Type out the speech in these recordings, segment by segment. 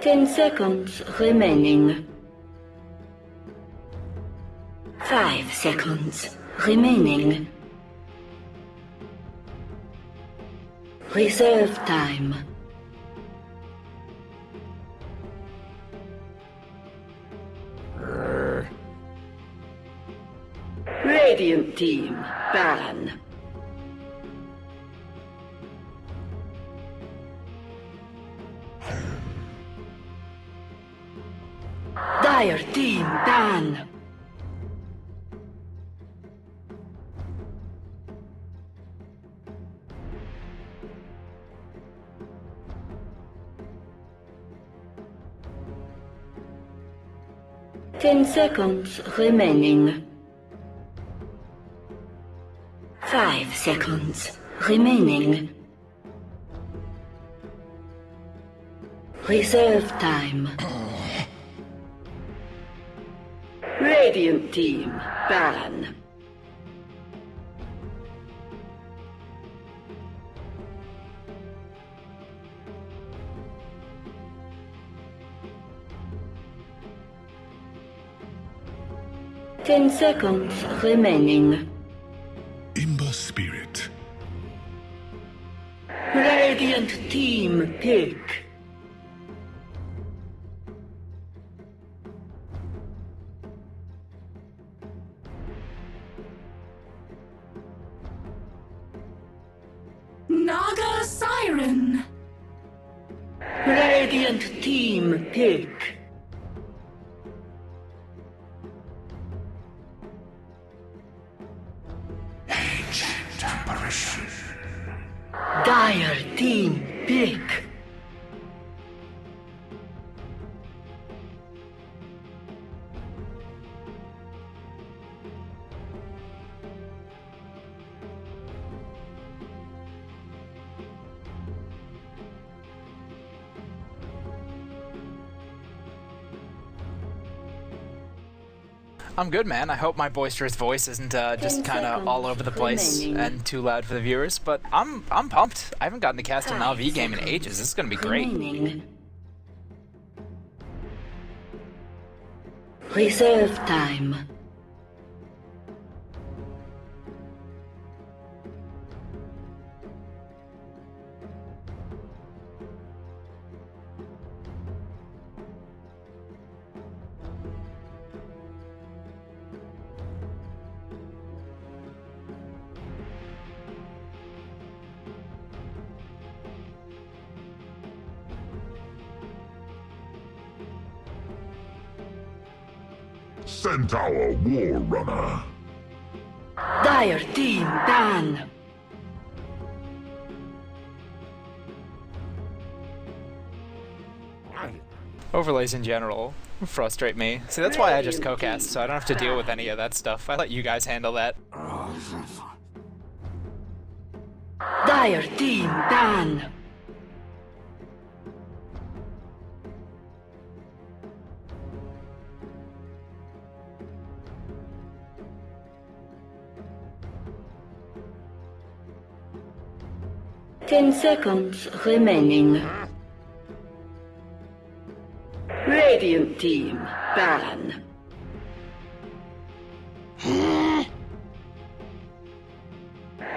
10 seconds remaining. 5 seconds remaining. Reserve time. Radiant team, ban. Dire team, ban. Ten seconds remaining. 5 seconds remaining. Reserve time. Radiant team, ban. Ten seconds remaining. Ember Spirit. Radiant team pick. Naga Siren. Radiant team pick. Dire team pick. I'm good, man. I hope my boisterous voice isn't just kind of all over the place and too loud for the viewers, but I'm pumped. I haven't gotten to cast a Navi game in ages. This is gonna be great. Reserve time. Centaur War Runner. Dire team ban. Overlays in general frustrate me. See, that's why I just co-cast, so I don't have to deal with any of that stuff. I let you guys handle that. Dire team ban. Ten seconds remaining. Radiant team, ban.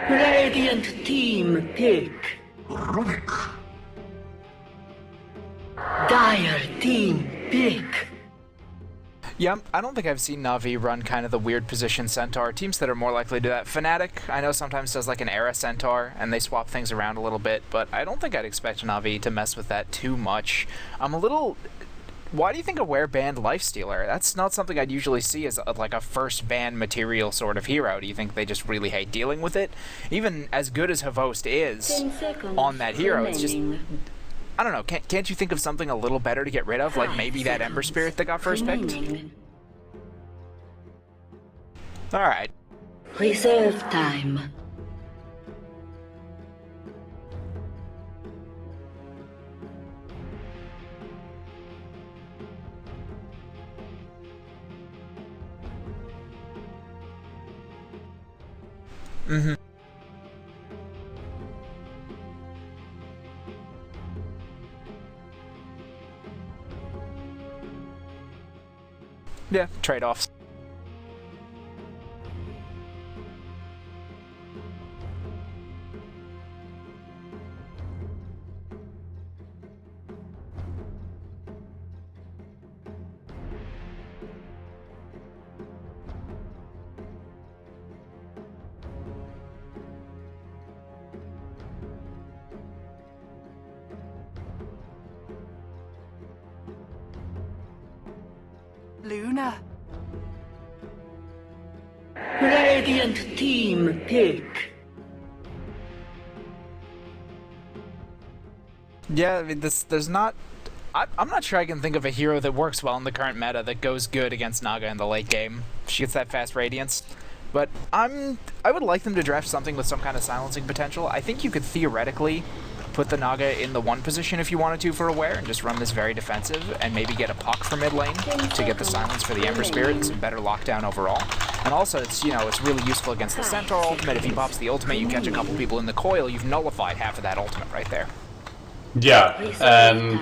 Radiant team, pick. Runic. Dire team, pick. Yeah, I don't think I've seen Navi run kind of the weird position Centaur. Teams that are more likely to do that. Fnatic, I know sometimes does like an Era Centaur, and they swap things around a little bit, but I don't think I'd expect Navi to mess with that too much. I'm a little... Why do you think Aware banned Lifestealer? That's not something I'd usually see as like a first ban material sort of hero. Do you think they just really hate dealing with it? Even as good as Havost is on that hero, it's just... I don't know, can't you think of something a little better to get rid of? Like maybe that Ember Spirit that got first picked? Alright. Reserve time. Mm-hmm. Yeah, trade-offs. Luna. Radiant team pick. Yeah, I mean, there's not... I'm not sure I can think of a hero that works well in the current meta that goes good against Naga in the late game. She gets that fast Radiance. But I would like them to draft something with some kind of silencing potential. I think you could theoretically put the Naga in the 1 position if you wanted to for Aware and just run this very defensive and maybe get a Puck for mid lane to get the silence for the Ember Spirit and some better lockdown overall. And also, it's, you know, it's really useful against the Centaur ultimate. If he pops the ultimate, you catch a couple people in the coil, you've nullified half of that ultimate right there. Yeah, and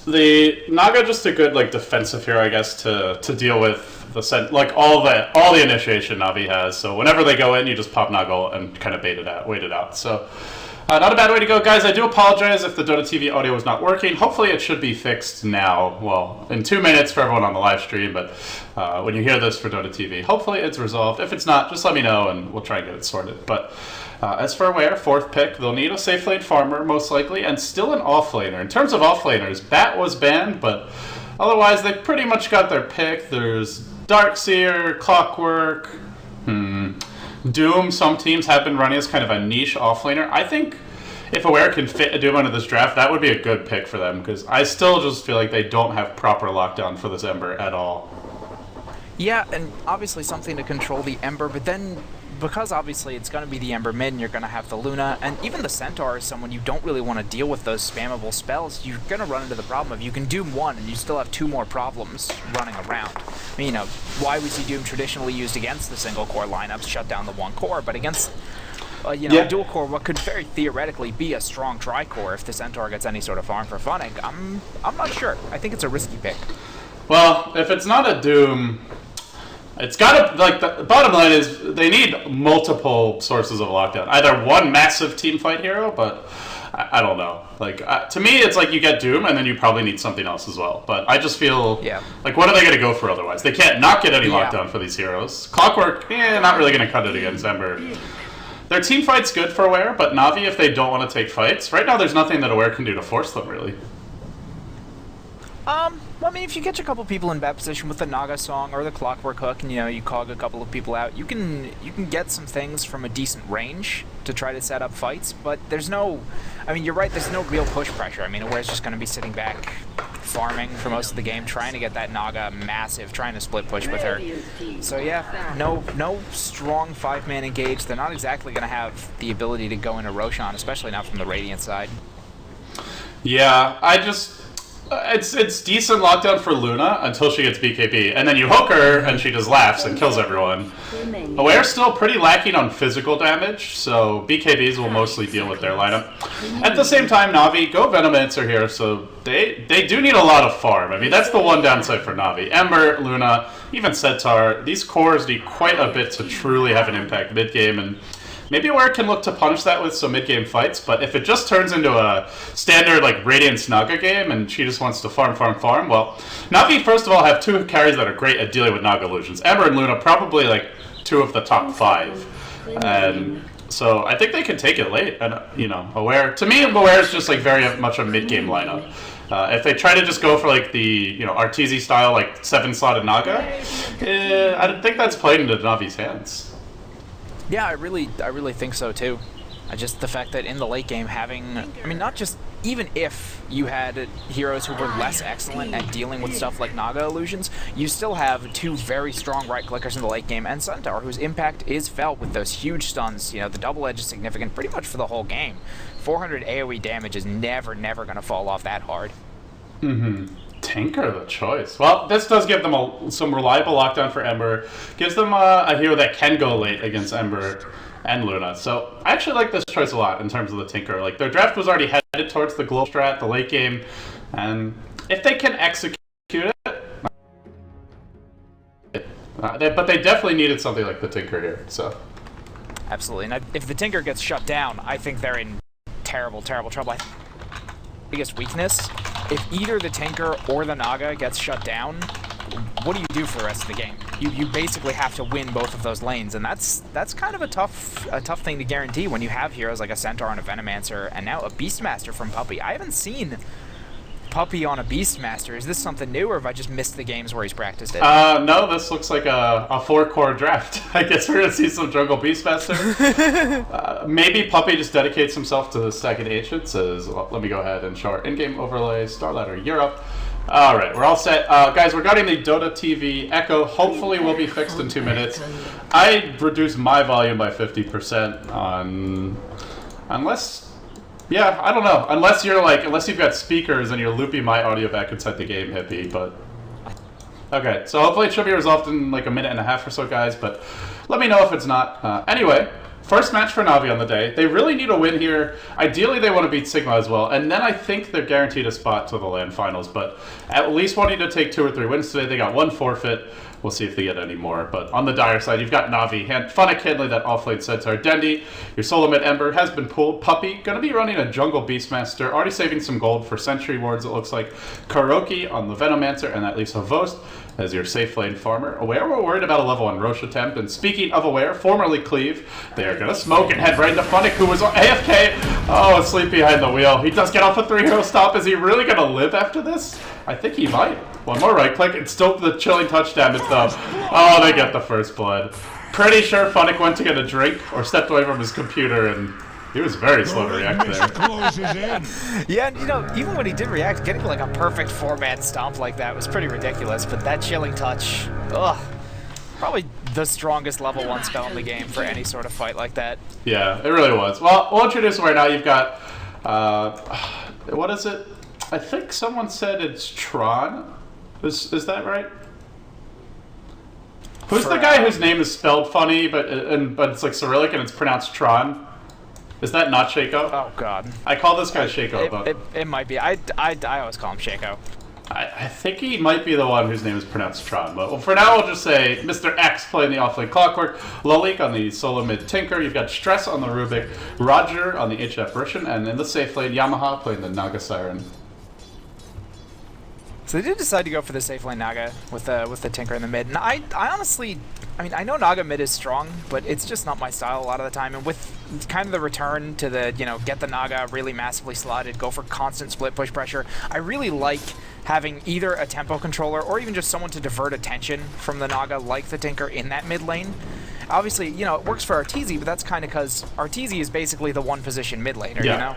the Naga just a good like defensive hero, I guess, to deal with the all the initiation Navi has. So whenever they go in, you just pop Naga and kind of wait it out. So not a bad way to go, guys. I do apologize if the Dota TV audio was not working. Hopefully it should be fixed now. Well, in 2 minutes for everyone on the live stream, but when you hear this for Dota TV, hopefully it's resolved. If it's not, just let me know and we'll try and get it sorted. But as for Aware, 4th pick, they'll need a safe lane farmer, most likely, and still an offlaner. In terms of offlaners, Bat was banned, but otherwise they pretty much got their pick. There's Darkseer, Clockwork, Doom. Some teams have been running as kind of a niche offlaner. I think if Aware can fit a Doom into this draft, that would be a good pick for them, because I still just feel like they don't have proper lockdown for this Ember at all. Yeah, and obviously something to control the Ember, but then because obviously it's going to be the Ember mid and you're going to have the Luna, and even the Centaur is someone you don't really want to deal with those spammable spells, you're going to run into the problem of you can Doom 1 and you still have 2 more problems running around. I mean, you know, why we see Doom traditionally used against the single core lineups, shut down the 1 core, but against you know, a dual core, what could very theoretically be a strong tri-core if the Centaur gets any sort of farm for funning, I'm not sure. I think it's a risky pick. Well, if it's not a Doom, it's got to, like, the bottom line is they need multiple sources of lockdown. Either one massive team fight hero, but I don't know. Like, to me, it's like you get Doom, and then you probably need something else as well. But I just feel, like, what are they going to go for otherwise? They can't not get any lockdown for these heroes. Clockwork, not really going to cut it against Ember. Their team fight's good for Aware, but Navi, if they don't want to take fights, right now there's nothing that Aware can do to force them, really. Well, I mean, if you catch a couple people in bad position with the Naga song or the Clockwork hook, and, you know, you cog a couple of people out, you can get some things from a decent range to try to set up fights, but there's no, I mean, you're right, there's no real push pressure. I mean, Aware's just going to be sitting back, farming for most of the game, trying to get that Naga massive, trying to split push with her. So yeah, no strong 5-man engage. They're not exactly going to have the ability to go into Roshan, especially not from the Radiant side. Yeah, it's decent lockdown for Luna until she gets BKB, and then you hook her and she just laughs and kills everyone. Aware's still pretty lacking on physical damage, so BKBs will mostly deal with their lineup. At the same time, Navi, Go Venomancer are here, so they do need a lot of farm. I mean, that's the one downside for Navi. Ember, Luna, even Centaur, these cores need quite a bit to truly have an impact mid-game, and maybe Aware can look to punish that with some mid-game fights, but if it just turns into a standard, like, Radiance Naga game and she just wants to farm, well, Navi, first of all, have 2 carries that are great at dealing with Naga illusions. Ember and Luna, probably, like, 2 of the top 5. And so I think they can take it late. And, you know, Aware, to me, Aware is just, like, very much a mid-game lineup. If they try to just go for, like, the, you know, Arteezy style, like, 7-slotted Naga, I think that's played into Navi's hands. Yeah, I really think so too. Just the fact that in the late game having, I mean, not just, even if you had heroes who were less excellent at dealing with stuff like Naga illusions, you still have 2 very strong right-clickers in the late game, and Centaur, whose impact is felt with those huge stuns. You know, the double edge is significant pretty much for the whole game. 400 AoE damage is never going to fall off that hard. Tinker the choice. Well, this does give them some reliable lockdown for Ember. Gives them a hero that can go late against Ember and Luna. So I actually like this choice a lot in terms of the Tinker. Like, their draft was already headed towards the Glow strat, the late game, and if they can execute it, But they definitely needed something like the Tinker here, so. Absolutely. And if the Tinker gets shut down, I think they're in terrible, terrible trouble. Biggest weakness, if either the Tinker or the Naga gets shut down, what do you do for the rest of the game? You basically have to win both of those lanes, and that's kind of a tough thing to guarantee when you have heroes like a Centaur and a Venomancer, and now a Beastmaster from Puppey. I haven't seen Puppey on a Beastmaster. Is this something new, or have I just missed the games where he's practiced it? No, this looks like a 4-core draft. I guess we're gonna see some jungle Beastmaster. Maybe Puppey just dedicates himself to the second Ancient. Says, let me go ahead and show our in-game overlay, Starladder Europe. All right, we're all set. Guys, regarding the Dota TV Echo, hopefully will be fixed in 2 minutes. I reduced my volume by 50% on... Yeah, I don't know. Unless you've got speakers and you're looping my audio back inside the game, hippie, but... Okay, so hopefully it should be resolved in like a minute and a half or so, guys, but let me know if it's not. Anyway, first match for Navi on the day. They really need a win here. Ideally, they want to beat Sigma as well, and then I think they're guaranteed a spot to the LAN finals, but at least wanting to take 2 or 3 wins today. They got 1 forfeit. We'll see if they get any more. But on the dire side, you've got Navi, Funnick handling that offlane Centaur. Dendi, your solo mid Ember has been pulled. Puppey, going to be running a jungle Beastmaster, already saving some gold for Sentry wards, it looks like. Kuroki on the Venomancer, and that leaves Havost as your safe lane farmer. Aware, we're worried about a level 1 Roche attempt. And speaking of Aware, formerly Cleave, they are going to smoke and head right into Funnick, who was AFK. Oh, asleep behind the wheel. He does get off a 3-hero stop. Is he really going to live after this? I think he might. One more right click, and still the chilling touch damage though. Oh, they get the first blood. Pretty sure Funnick went to get a drink or stepped away from his computer, and he was very slow to react there. Yeah, and you know, even when he did react, getting like a perfect 4-man stomp like that was pretty ridiculous, but that chilling touch, ugh. Probably the strongest level 1 spell in the game for any sort of fight like that. Yeah, it really was. Well, we'll introduce him right now. You've got, what is it? I think someone said it's Tron. Is that right? Who's the guy whose name is spelled funny, but it's like Cyrillic and it's pronounced Tron? Is that not Shaco? Oh God! I call this guy Shaco. It might be. I always call him Shaco. I think he might be the one whose name is pronounced Tron. But for now, we'll just say Mr. X playing the offlane Clockwork, Lolik on the solo mid Tinker. You've got Stress on the Rubik, Roger on the H Apparition, and in the safe lane, Yamaha playing the Naga Siren. So they did decide to go for the safe lane Naga with the Tinker in the mid. And I honestly, I mean, I know Naga mid is strong, but it's just not my style a lot of the time. And with kind of the return to the, you know, get the Naga really massively slotted, go for constant split push pressure, I really like having either a tempo controller or even just someone to divert attention from the Naga like the Tinker in that mid lane. Obviously, you know, it works for Arteezy, but that's kind of because Arteezy is basically the one position mid laner, you know?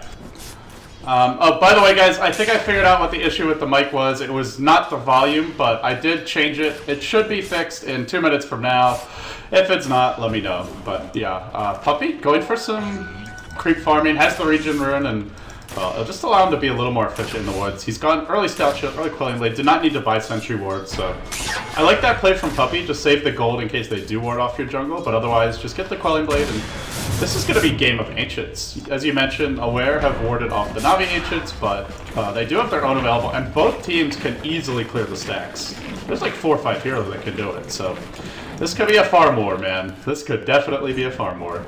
Oh, by the way, guys, I think I figured out what the issue with the mic was. It was not the volume, but I did change it. It should be fixed in 2 minutes from now. If it's not, let me know. But yeah, Puppey going for some creep farming, has the regen rune, and it'll just allow him to be a little more efficient in the woods. He's gone early Stout Shield, early Quelling Blade, did not need to buy Sentry Ward, so I like that play from Puppey. Just save the gold in case they do ward off your jungle, but otherwise just get the Quelling Blade, and this is going to be Game of Ancients. As you mentioned, Aware have warded off the Navi Ancients, but they do have their own available, and both teams can easily clear the stacks. There's like 4 or 5 heroes that can do it, so this could be a farm war, man. This could definitely be a farm war.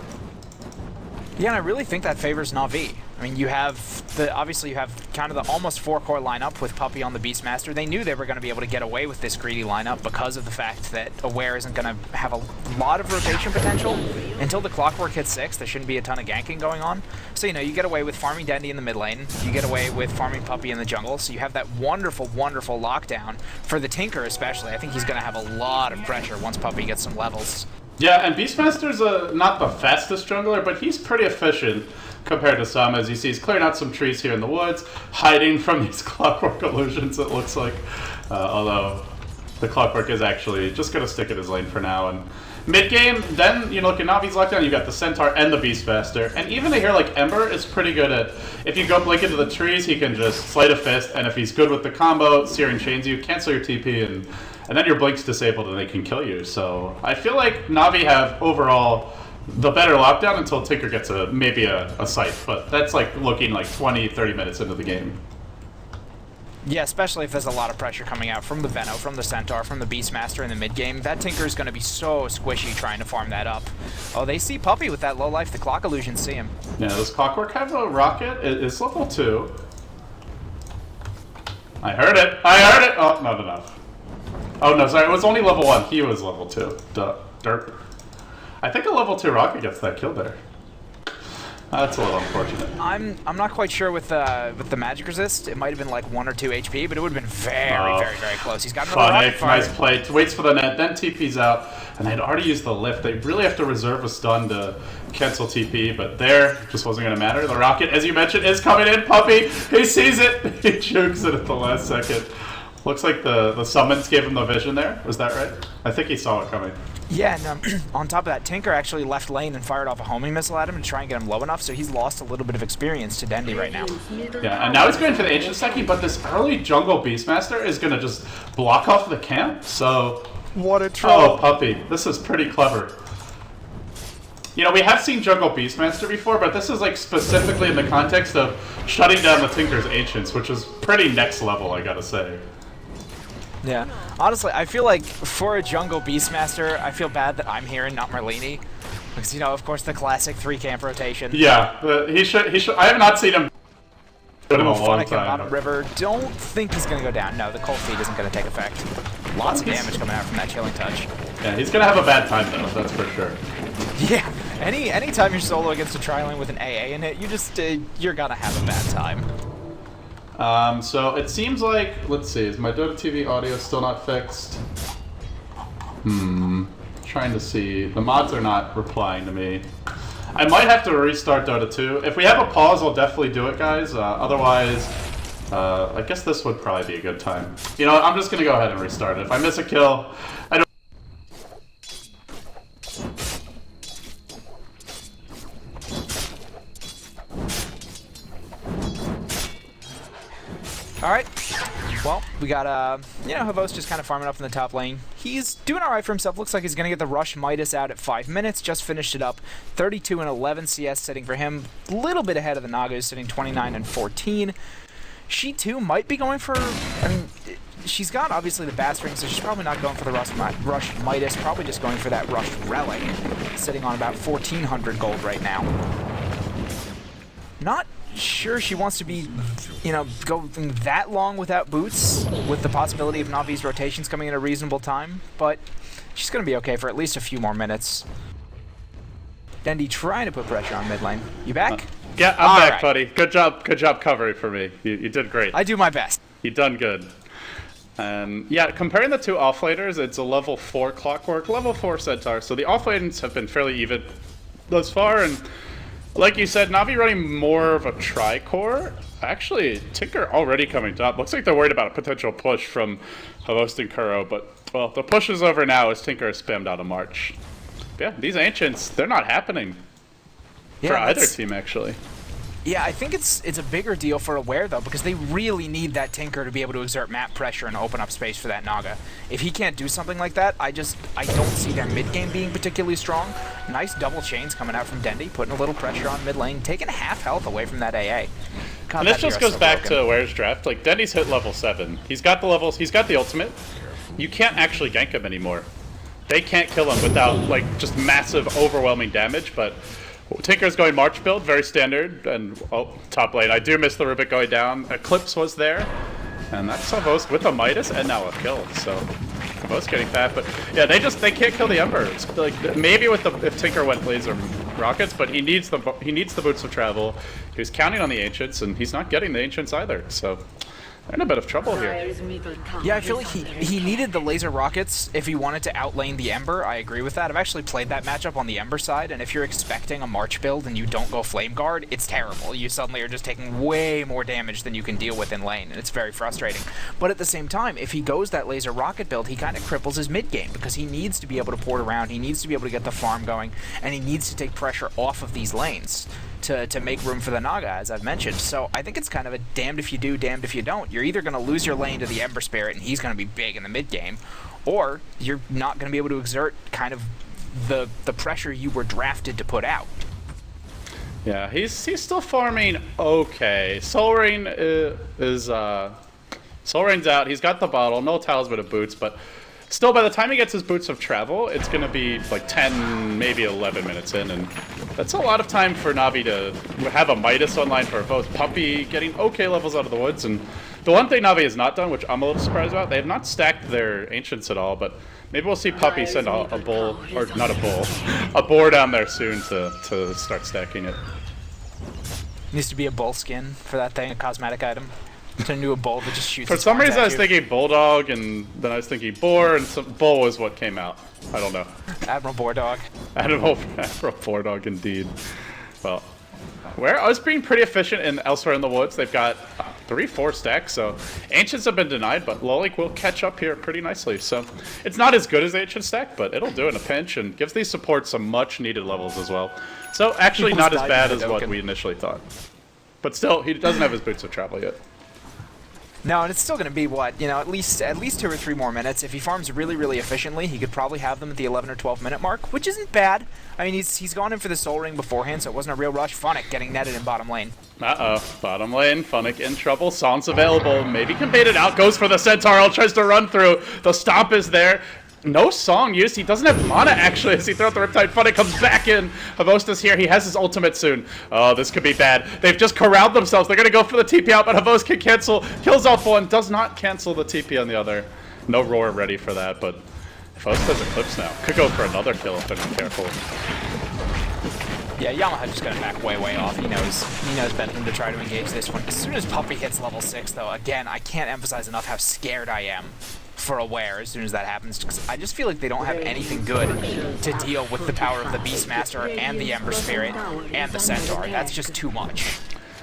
Yeah, and I really think that favors Navi. I mean, you have obviously you have kind of the almost 4-core lineup with Puppey on the Beastmaster. They knew they were going to be able to get away with this greedy lineup because of the fact that Aware isn't going to have a lot of rotation potential. Until the Clockwork hits 6, there shouldn't be a ton of ganking going on. So, you know, you get away with farming Dendi in the mid lane, you get away with farming Puppey in the jungle, so you have that wonderful, wonderful lockdown. For the Tinker especially, I think he's going to have a lot of pressure once Puppey gets some levels. Yeah, and Beastmaster's not the fastest jungler, but he's pretty efficient compared to some. As you see, he's clearing out some trees here in the woods, hiding from these Clockwork illusions, it looks like. Although the Clockwork is actually just going to stick in his lane for now. And mid-game, then, you know, look at Navi's lockdown, you've got the Centaur and the Beastmaster. And even a hero like Ember is pretty good at, if you go blink into the trees, he can just sleight a fist, and if he's good with the combo, Searing Chains you, cancel your TP, and then your blink's disabled and they can kill you. So I feel like Navi have overall the better lockdown until Tinker gets maybe a scythe, but that's like looking like 20-30 minutes into the game. Yeah, especially if there's a lot of pressure coming out from the Veno, from the Centaur, from the Beastmaster in the mid-game. That Tinker is going to be so squishy trying to farm that up. Oh, they see Puppy with that low life. The Clock Illusions see him. Yeah, does Clockwork have a rocket? It's level 2. I heard it! I heard it! Oh, not enough. Oh no, sorry, it was only level 1. He was level 2. Duh. Derp. I think a level 2 rocket gets that kill there. That's a little unfortunate. I'm not quite sure with the magic resist. It might have been like 1 or 2 HP, but it would have been very close. He's got another rocket fire. Nice play. Waits for the net, then TP's out, and they'd already used the lift. They really have to reserve a stun to cancel TP, but there just wasn't going to matter. The rocket, as you mentioned, is coming in. Puppy, he sees it. He jukes it at the last second. Looks like the summons gave him the vision there. Was that right? I think he saw it coming. Yeah, and on top of that, Tinker actually left lane and fired off a homing missile at him to try and get him low enough, so he's lost a little bit of experience to Dendi right now. Yeah, and now he's going for the Ancient Secchi, but this early jungle Beastmaster is going to just block off the camp, so... What a troll. Oh, Puppy. This is pretty clever. You know, we have seen jungle Beastmaster before, but this is like specifically in the context of shutting down the Tinker's Ancients, which is pretty next level, I gotta say. Yeah. Honestly, I feel like for a jungle Beastmaster, I feel bad that I'm here and not Merlini. Because, you know, of course, the classic 3-camp rotation. Yeah, he should. I have not seen him in a long time. Bottom river. Don't think he's going to go down. No, the cold feet isn't going to take effect. Lots of damage coming out from that Chilling Touch. Yeah, he's going to have a bad time, though, that's for sure. Yeah, anytime you're solo against a tri-lane with an AA in it, you just, you're going to have a bad time. So it seems like, let's see, is my Dota TV audio still not fixed? Trying to see. The mods are not replying to me. I might have to restart Dota 2. If we have a pause, I'll definitely do it, guys. Otherwise, I guess this would probably be a good time. You know what, I'm just going to go ahead and restart it. If I miss a kill, I don't... Alright, well, we got, you know, Havos just kind of farming up in the top lane. He's doing alright for himself. Looks like he's going to get the Rush Midas out at 5 minutes. Just finished it up. 32 and 11 CS sitting for him. A little bit ahead of the Nagas, sitting 29 and 14. She, too, might be going for... I mean, she's got, obviously, the Bass Ring, so she's probably not going for the Rush Midas. Probably just going for that Rush Relic. Sitting on about 1,400 gold right now. Not sure she wants to be, you know, going that long without boots, with the possibility of Navi's rotations coming in a reasonable time, but she's going to be okay for at least a few more minutes. Dendi trying to put pressure on mid lane. You back? Yeah, I'm back, buddy. Good job covering for me. You did great. I do my best. You done good. Yeah, comparing the two offlaners, it's a level 4 Clockwork, level 4 Centaur, so the offlanes have been fairly even thus far, and like you said, Navi running more of a tri-core. Actually, Tinker already coming top. Looks like they're worried about a potential push from Havos and Kuro, but, well, the push is over now as Tinker is spammed out of March. But yeah, these Ancients, they're not happening for either team, actually. Yeah, I think it's a bigger deal for Aware, though, because they really need that Tinker to be able to exert map pressure and open up space for that Naga. If he can't do something like that, I don't see their mid-game being particularly strong. Nice double chains coming out from Dendi, putting a little pressure on mid lane, taking half health away from that AA. God, and this just goes back to Aware's draft. Like, Dendi's hit level 7. He's got the levels, he's got the ultimate. You can't actually gank him anymore. They can't kill him without, like, just massive, overwhelming damage, but Tinker's going March build, very standard, and top lane. I do miss the Rubik going down. Eclipse was there, and that's Havos with a Midas and now a kill. So Havos getting that, but yeah, they can't kill the Ember. It's like maybe with if Tinker went laser rockets, but he needs the boots of travel. He was counting on the Ancients, and he's not getting the Ancients either. So they're in a bit of trouble here. Yeah, I feel like he needed the laser rockets if he wanted to outlane the Ember. I agree with that. I've actually played that matchup on the Ember side, and if you're expecting a March build and you don't go Flame Guard, it's terrible. You suddenly are just taking way more damage than you can deal with in lane, and it's very frustrating. But at the same time, if he goes that laser rocket build, he kind of cripples his mid game, because he needs to be able to port around, he needs to be able to get the farm going, and he needs to take pressure off of these lanes to make room for the Naga, as I've mentioned. So I think it's kind of a damned if you do, damned if you don't. You're either going to lose your lane to the Ember Spirit, and he's going to be big in the mid game, or you're not going to be able to exert kind of the pressure you were drafted to put out. Yeah, he's still farming okay. Soul Rain is Soul Rain's out. He's got the bottle. No talisman of boots, but still, by the time he gets his boots of travel, it's going to be like 10, maybe 11 minutes in, and that's a lot of time for Navi to have a Midas online for both Puppy getting okay levels out of the woods, and the one thing Navi has not done, which I'm a little surprised about, they have not stacked their Ancients at all, but maybe we'll see Puppy send a bull, or not a bull, a boar down there soon to start stacking it. Needs to be a bull skin for that thing, a cosmetic item. Turn into a bull that just shoots. For some reason, I was thinking bulldog, and then I was thinking boar, and bull was what came out. I don't know. Admiral Boar Dog. Admiral Boar Dog, indeed. Well, I was being pretty efficient in elsewhere in the woods. They've got 3-4 stacks, so Ancients have been denied, but Lolik will catch up here pretty nicely. So it's not as good as Ancient stack, but it'll do in a pinch, and gives these supports some much-needed levels as well. So actually not as bad as what we initially thought. But still, he doesn't have his boots of travel yet. No, and it's still going to be, what, you know, at least 2 or 3 more minutes. If he farms really, really efficiently, he could probably have them at the 11 or 12 minute mark, which isn't bad. I mean, he's gone in for the Soul Ring beforehand, so it wasn't a real rush. Funnick getting netted in bottom lane. Uh-oh. Bottom lane. Funnick in trouble. Song's available. Maybe can bait it out. Goes for the Centaur. Tries to run through. The stomp is there. No Song used. He doesn't have mana, actually, as he throws the Riptide. Funnick comes back in. Havosta's here. He has his ultimate soon. Oh, this could be bad. They've just corralled themselves. They're going to go for the TP out, but Havost can cancel. Kills off one. Does not cancel the TP on the other. No Roar ready for that, but Havost has Eclipse now. Could go for another kill if they're not careful. Yeah, Yamaha just got to back way, way off. He knows better than to try to engage this one. As soon as Puppy hits level 6, though, again, I can't emphasize enough how scared I am for Aware as soon as that happens, because I just feel like they don't have anything good to deal with the power of the Beastmaster and the Ember Spirit and the Centaur. That's just too much.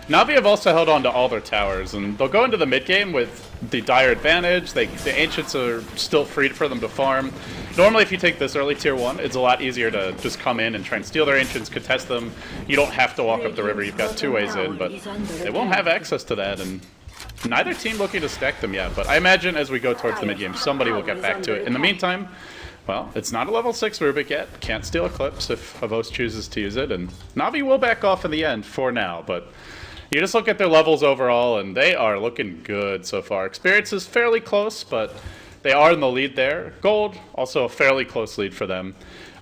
Navi have also held on to all their towers, and they'll go into the mid game with the dire advantage. The Ancients are still free for them to farm. Normally, if you take this early tier 1, it's a lot easier to just come in and try and steal their Ancients, contest them. You don't have to walk up the river. You've got 2 ways in, but they won't have access to that, and neither team looking to stack them yet. But I imagine as we go towards the mid game, somebody will get back to it. In the meantime, well, it's not a level 6 Rubik yet. Can't steal Eclipse if Havost chooses to use it, and Navi will back off in the end for now, but you just look at their levels overall, and they are looking good so far. Experience is fairly close, but they are in the lead there. Gold, also a fairly close lead for them.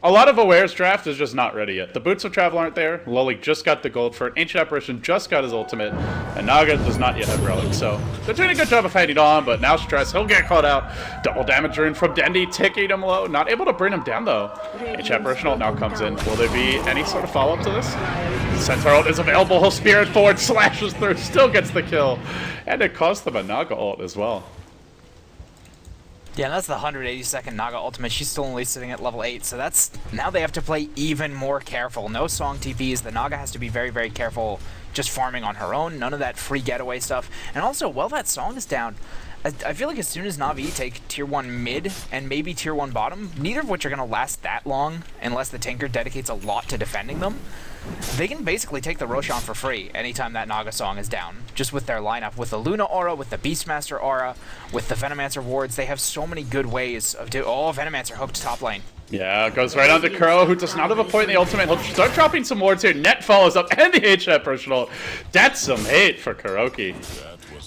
A lot of Aware's draft is just not ready yet. The Boots of Travel aren't there. Lolik just got the gold for it. Ancient Apparition just got his ultimate, and Naga does not yet have Relic. So they're doing a good job of hanging on, but now Stress, he'll get caught out. Double damage rune from Dendi, ticking him low. Not able to bring him down, though. Ancient Apparition now comes in. Will there be any sort of follow-up to this? Centaur ult is available. He'll Spirit forward, slashes through, still gets the kill. And it cost them a Naga ult as well. Yeah, that's the 182nd Naga ultimate. She's still only sitting at level 8, so that's... Now they have to play even more careful. No Song TPs. The Naga has to be very, very careful just farming on her own. None of that free getaway stuff. And also, while that Song is down, I feel like as soon as Navi take tier 1 mid and maybe tier 1 bottom, neither of which are going to last that long unless the Tinker dedicates a lot to defending them, they can basically take the Roshan for free anytime that Naga Song is down. Just with their lineup, with the Luna aura, with the Beastmaster aura, with the Venomancer wards, they have so many good ways of doing... Oh, Venomancer hooked top lane. Yeah, goes right onto Kuro, who does not have a point in the ultimate. He'll start dropping some wards here. Net follows up, and the H-Net personal. That's some hate for Kuroki.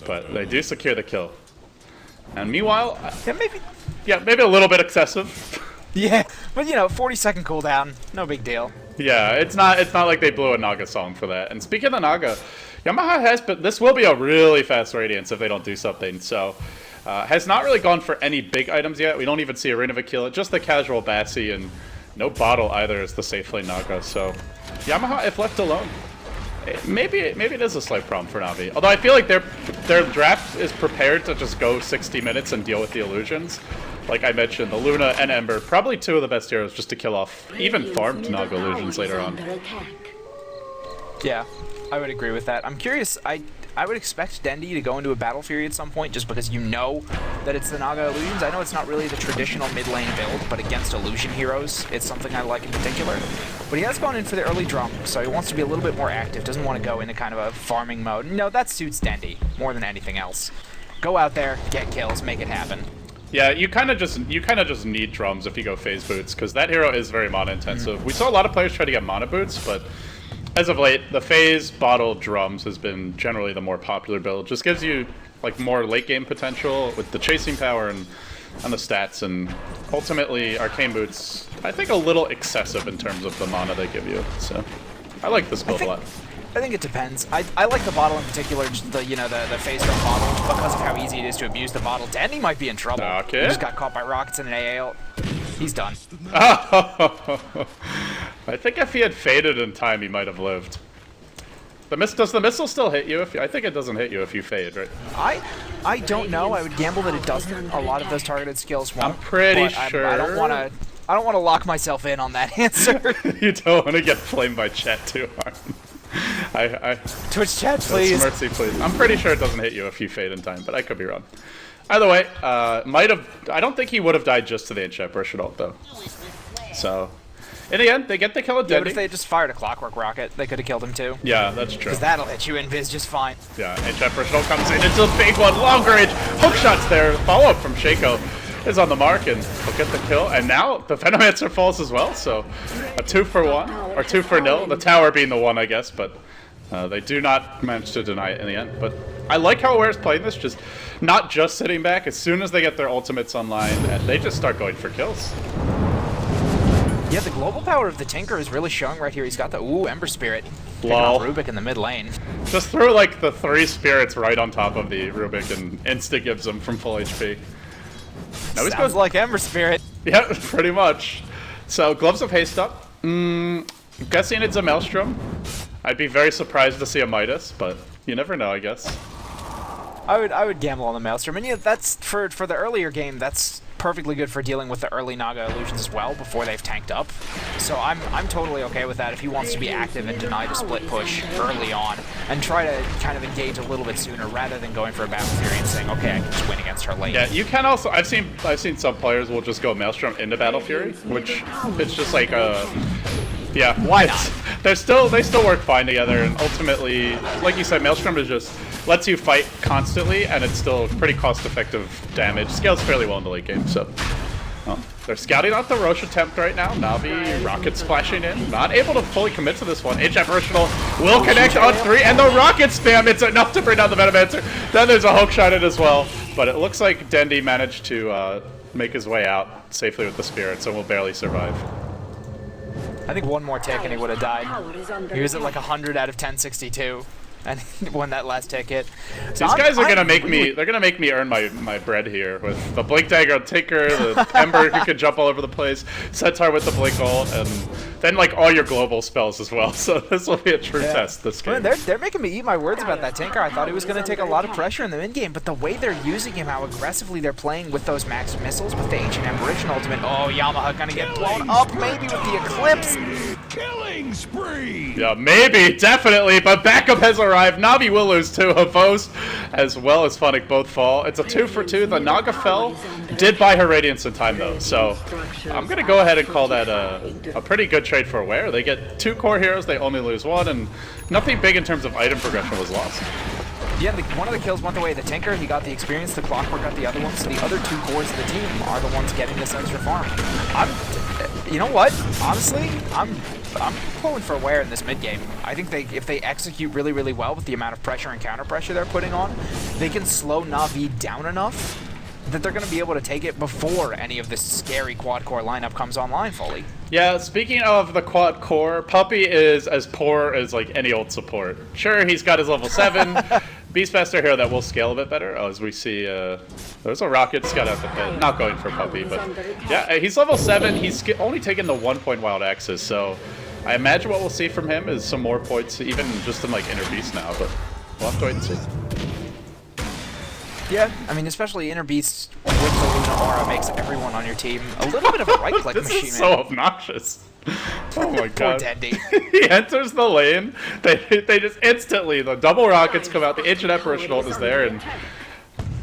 But they do secure the kill. And meanwhile... maybe a little bit excessive. Yeah, but you know, 40-second cooldown, no big deal. Yeah, it's not like they blew a Naga Song for that. And speaking of Naga, Yamaha has, but this will be a really fast Radiance if they don't do something. So, has not really gone for any big items yet. We don't even see a Ring of Aquila, just the casual Batsy, and no bottle either as the safe lane Naga. So, Yamaha, if left alone, maybe it is a slight problem for Navi. Although I feel like their draft is prepared to just go 60 minutes and deal with the illusions. Like I mentioned, the Luna and Ember, probably 2 of the best heroes just to kill off even farmed Naga illusions later on. Yeah, I would agree with that. I'm curious, I would expect Dendi to go into a Battle Fury at some point just because you know that it's the Naga illusions. I know it's not really the traditional mid lane build, but against illusion heroes, it's something I like in particular. But he has gone in for the early drum, so he wants to be a little bit more active, doesn't want to go into kind of a farming mode. No, that suits Dendi more than anything else. Go out there, get kills, make it happen. Yeah, you kind of just need drums if you go phase boots, because that hero is very mana intensive. We saw a lot of players try to get mana boots, but as of late, the phase bottle drums has been generally the more popular build. Just gives you like more late game potential with the chasing power and the stats, and ultimately Arcane Boots I think a little excessive in terms of the mana they give you. So I like this build a lot. I think it depends. I like the bottle in particular, just the the phase drop bottle, because of how easy it is to abuse the bottle. Dendi might be in trouble. Okay. He just got caught by rockets in an AA ult. He's done. I think if he had faded in time, he might have lived. Does the missile still hit you? I think it doesn't hit you if you fade, right? I don't know. I would gamble that it doesn't. A lot of those targeted skills won't. I'm pretty sure. I don't want to lock myself in on that answer. You don't want to get flamed by chat too hard. Twitch chat, please. Mercy, please. I'm pretty sure it doesn't hit you if you fade in time, but I could be wrong. Either way, might have. I don't think he would have died just to the Ancient Apparition ult though. So, in the end, they get the kill at Dendi. Yeah, but if they just fired a clockwork rocket, they could have killed him too. Yeah, that's true. Because that'll hit you in Viz just fine. Yeah, Ancient Apparition ult comes in. It's a big one, longer range. Hook shots there. Follow up from Shaco is on the mark, and he'll get the kill. And now the Venomancer falls as well. So, a 2 for 1 or 2 for 0. The tower being the 1, I guess, but. They do not manage to deny it in the end, but I like how Aware's playing this, just not just sitting back. As soon as they get their ultimates online, they just start going for kills. Yeah, the global power of the Tinker is really showing right here. He's got the, Ember Spirit. Picking off Rubik in the mid lane. Just threw like the 3 spirits right on top of the Rubik and insta-gives him from full HP. Now he goes like Ember Spirit. Yeah, pretty much. So, Gloves of Haste up. I'm guessing it's a Maelstrom. I'd be very surprised to see a Midas, but you never know, I guess. I would gamble on the Maelstrom, and yeah, that's for the earlier game. That's perfectly good for dealing with the early Naga illusions as well before they've tanked up. So I'm totally okay with that if he wants to be active and deny the split push early on and try to kind of engage a little bit sooner rather than going for a Battle Fury and saying, okay, I can just win against her late. Yeah, you can also. I've seen some players will just go Maelstrom into Battle Fury, which it's just like a. Yeah, why not? They still work fine together, and ultimately, like you said, Maelstrom is just lets you fight constantly, and it's still pretty cost-effective damage. Scales fairly well in the late game, so. Well, they're scouting out the Roche attempt right now. Navi, rocket splashing in. Not able to fully commit to this one. Ancient Apparition will connect on 3, and the rocket spam, it's enough to bring down the Venomancer. Then there's a hook shot in as well, but it looks like Dendi managed to make his way out safely with the Spirit, so we'll barely survive. I think one more tick and he would have died. He was at like 100 out of 1062, and he won that last tick hit. So these guys are gonna make me. They're gonna make me earn my bread here with the Blink Dagger Tinker, the Ember who can jump all over the place, Centaur with the Blink ult, and then like all your global spells as well. So this will be a true test this game. They're making me eat my words about that Tinker. I thought he was gonna take a lot of pressure in the mid game, but the way they're using him, how aggressively they're playing with those max missiles, with the Ancient Apparition ultimate. Oh, Yamaha gonna get blown up maybe with the Eclipse. Killing spree! Yeah, maybe, definitely, but backup has arrived. Navi will lose too. Havos as well as Funnick both fall. It's a 2 for 2. The Naga fell. Did buy her Radiance in time though, so I'm gonna go ahead and call that a pretty good trade for Aware. They get 2 core heroes, they only lose 1, and nothing big in terms of item progression was lost. Yeah, one of the kills went the way of the Tinker. He got the experience. The Clockwork got the other one. So the other 2 cores of the team are the ones getting this extra farm. You know what? Honestly, I'm pulling for Aware in this mid game. I think if they execute really, really well with the amount of pressure and counter pressure they're putting on, they can slow Navi down enough that they're going to be able to take it before any of this scary quad core lineup comes online fully. Yeah, speaking of the quad core, Puppey is as poor as like any old support. Sure, he's got his level 7 Beastmaster hero that will scale a bit better. Oh, as we see, there's a rocket scout out the pit. Not going for Puppey, but yeah, he's level 7. He's only taken the 1 point wild axes, so I imagine what we'll see from him is some more points, even just in like Inner Beast now, but we'll have to wait and see. Yeah, I mean, especially Inner Beast with the Luna aura makes everyone on your team a little bit of a right-click machine. This is so obnoxious. Oh my god. Poor Dendi. He enters the lane, they just instantly, the double rockets come out, the Ancient Apparition ult is there, and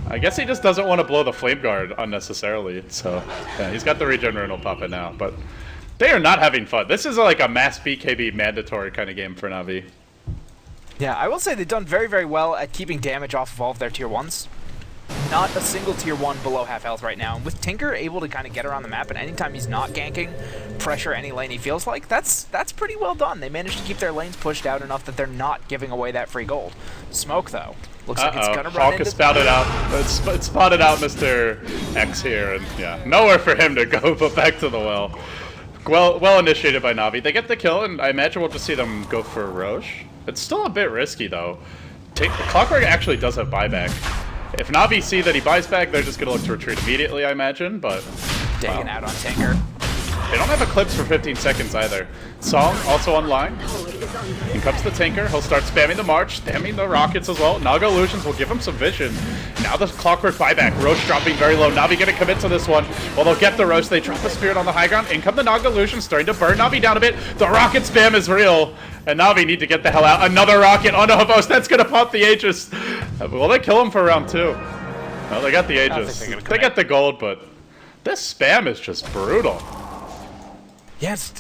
I guess he just doesn't want to blow the Flame Guard unnecessarily, so yeah, he's got the regen rune will pop it now, but they are not having fun. This is like a mass BKB mandatory kind of game for Navi. Yeah, I will say they've done very, very well at keeping damage off of all of their tier 1s. not a single tier 1 below half health right now. And with Tinker able to kind of get around the map, and anytime he's not ganking, pressure any lane he feels like, that's pretty well done. They managed to keep their lanes pushed out enough that they're not giving away that free gold. Smoke, though. Looks like it's gonna run Hawk into... has spouted out. It's spotted out Mr. X here, and yeah, nowhere for him to go but back to the well. Well initiated by Navi. They get the kill, and I imagine we'll just see them go for Roche. It's still a bit risky, though. Clockwork actually does have buyback. If Navi see that he buys back, they're just going to look to retreat immediately, I imagine, but... Digging out on Tinker. They don't have Eclipse for 15 seconds either. Song also online. In comes the Tinker. He'll start spamming the March, spamming the Rockets as well. Naga Illusions will give him some vision. Now the Clockwork buyback. Roche dropping very low. Navi going to commit to this one. Well, they'll get the Roche. They drop the Spirit on the high ground. In come the Naga Illusions, starting to burn Navi down a bit. The Rocket spam is real. And Navi need to get the hell out. Another Rocket onto Havos. That's going to pop the Aegis. Will they kill him for round 2? Well, they got the Aegis. They get the gold, but this spam is just brutal. Yes,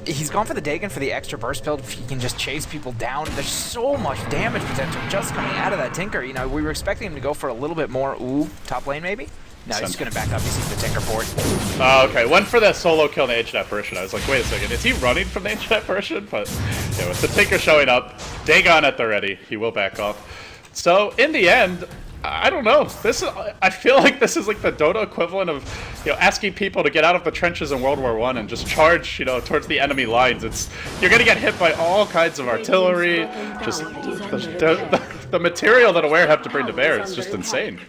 he's gone for the Dagon for the extra burst build. If he can just chase people down, there's so much damage potential just coming out of that Tinker. You know, we were expecting him to go for a little bit more. Ooh, top lane maybe? No, he's just going to back up. He sees the Tinker port. Oh, okay. Went for that solo kill in the Ancient Apparition. I was like, wait a second. Is he running from the Ancient Apparition? But yeah, with the Tinker showing up, Dagon at the ready. He will back off. So in the end, I don't know. I feel like this is like the Dota equivalent of, asking people to get out of the trenches in World War I and just charge, towards the enemy lines. You're gonna get hit by all kinds of artillery. Just the material that Aware have to bring to bear is just insane.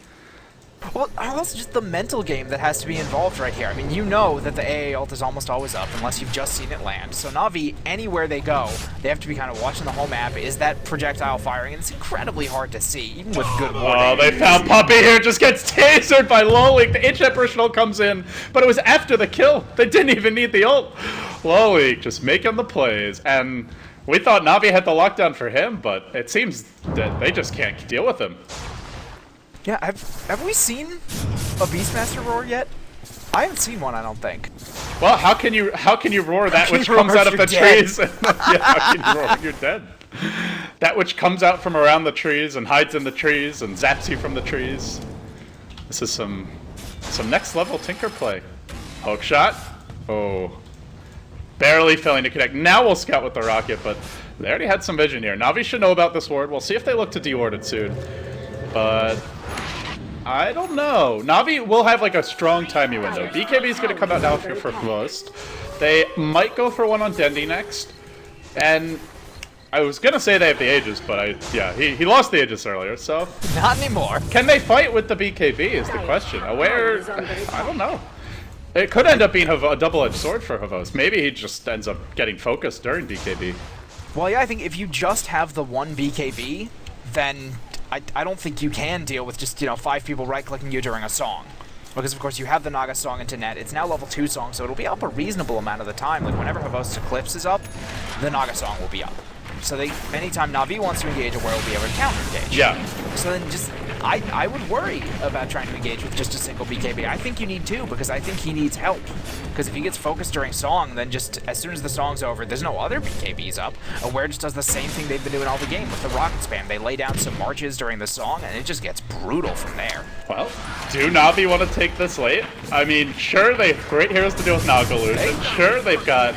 Well, also just the mental game that has to be involved right here. I mean, you know that the AA ult is almost always up unless you've just seen it land. So Navi, anywhere they go, they have to be kind of watching the whole map. Is that projectile firing? And it's incredibly hard to see, even with good warning. Oh, they found Puppy here. Just gets tasered by Lolik. The Ancient Apparition ult comes in, but it was after the kill. They didn't even need the ult. Lolik just making the plays. And we thought Navi had the lockdown for him, but it seems that they just can't deal with him. Yeah, have we seen a Beastmaster roar yet? I haven't seen one, I don't think. Well, how can you roar that which comes out of the trees? Yeah, how can you roar when you're dead? That which comes out from around the trees and hides in the trees and zaps you from the trees. This is some next level Tinker play. Hook shot. Oh. Barely failing to connect. Now we'll scout with the rocket, but they already had some vision here. Navi should know about this ward. We'll see if they look to deward it soon. But I don't know. Navi will have like a strong timing window. BKB is going to come out now here for most. They might go for one on Dendi next. And I was going to say they have the Aegis, but he lost the Aegis earlier, so. Not anymore. Can they fight with the BKB is the question. Aware, I don't know. It could end up being a double-edged sword for Havos. Maybe he just ends up getting focused during BKB. Well, yeah, I think if you just have the one BKB, then I don't think you can deal with just, 5 people right-clicking you during a song. Because, of course, you have the Naga song into net. It's now level 2 song, so it'll be up a reasonable amount of the time. Like, whenever Havos' Eclipse is up, the Naga song will be up. So anytime Navi wants to engage, Aware will be able to counter-engage. Yeah. So then I would worry about trying to engage with just a single BKB. I think you need 2, because I think he needs help. Because if he gets focused during song, then just as soon as the song's over, there's no other BKBs up. Aware just does the same thing they've been doing all the game with the rocket spam. They lay down some marches during the song, and it just gets brutal from there. Well, do Navi want to take this late? I mean, sure, they have great heroes to deal with Naga Illusion. Sure, they've got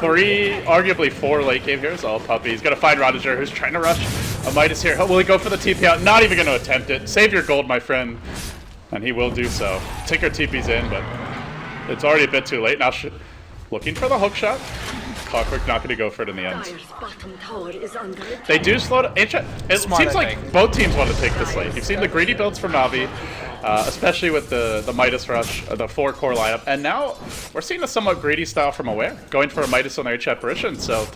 3, arguably 4 late game heroes. Oh, Puppy. He's going to find Rodiger, who's trying to rush a Midas here. Will he go for the TP out? Not even going to attempt it. Save your gold, my friend. And he will do so. Tinker TP's in, but it's already a bit too late. Now, looking for the hook shot. Clockwork not going to go for it in the end. They do slow down. It seems like both teams want to take this late. You've seen the greedy builds from Navi, especially with the Midas rush, the 4-core lineup. And now we're seeing a somewhat greedy style from Aware, going for a Midas on their Ancient Apparition. So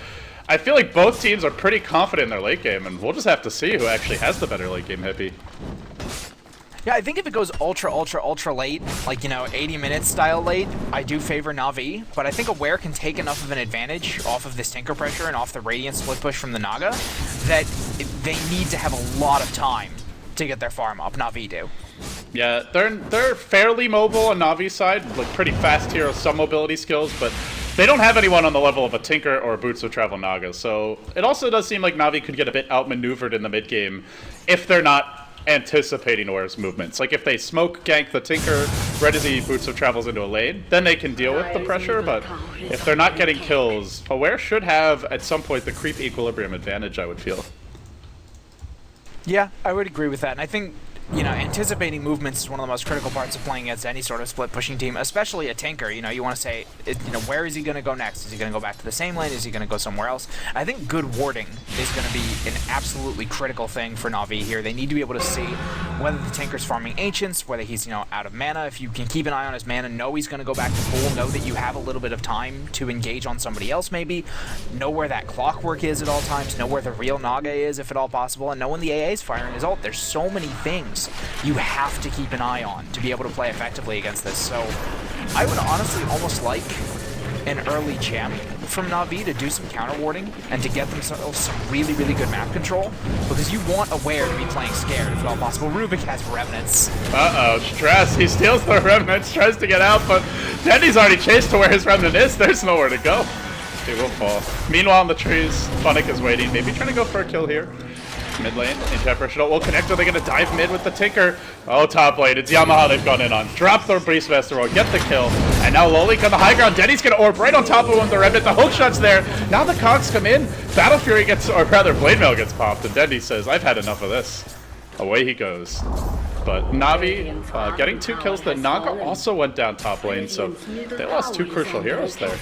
I feel like both teams are pretty confident in their late game, and we'll just have to see who actually has the better late game hippie. Yeah, I think if it goes ultra late, like, 80 minutes style late, I do favor Navi, but I think Aware can take enough of an advantage off of this Tinker pressure and off the Radiant split push from the Naga that they need to have a lot of time to get their farm up. Navi do. Yeah, they're fairly mobile on Navi's side, like pretty fast heroes, some mobility skills, but they don't have anyone on the level of a Tinker or a Boots of Travel Naga, so it also does seem like Navi could get a bit outmaneuvered in the mid game if they're not anticipating Aware's movements. Like if they smoke gank the Tinker right as he Boots of Travels into a lane, then they can deal with the pressure, but if they're not getting kills, Aware should have at some point the creep equilibrium advantage, I would feel. Yeah, I would agree with that, and I think, you know, anticipating movements is one of the most critical parts of playing against any sort of split pushing team, especially a Tinker. You know, you want to say, you know, where is he going to go next? Is he going to go back to the same lane? Is he going to go somewhere else? I think good warding is going to be an absolutely critical thing for Navi here. They need to be able to see whether the Tinker's farming Ancients, whether he's, you know, out of mana. If you can keep an eye on his mana, know he's going to go back to full, know that you have a little bit of time to engage on somebody else maybe, know where that clockwork is at all times, know where the real Naga is if at all possible, and know when the AA is firing his ult. There's so many things you have to keep an eye on to be able to play effectively against this. So I would honestly almost like an early gem from Navi to do some counter warding and to get themselves some really, really good map control, because you want Aware to be playing scared if at all possible. Rubik has Remnants. Uh-oh, Stress. He steals the Remnants, tries to get out, but Dendi's already chased to where his Remnant is. There's nowhere to go. He will fall. Meanwhile, in the trees, Funnick is waiting, maybe trying to go for a kill here. Mid lane, Interpretation will connect. Are they going to dive mid with the Tinker? Oh, top lane. It's Yamaha they've gone in on. Drop the Beastmaster roll, get the kill. And now Lolik on the high ground. Denny's going to orb right on top of him. The Remnant, the hook shot's there. Now the cogs come in. Battle Fury gets, or rather, Blade Mail gets popped. And Dendy says, I've had enough of this. Away he goes. But Navi getting 2 kills. The Naga also went down top lane, so they lost 2 crucial heroes there.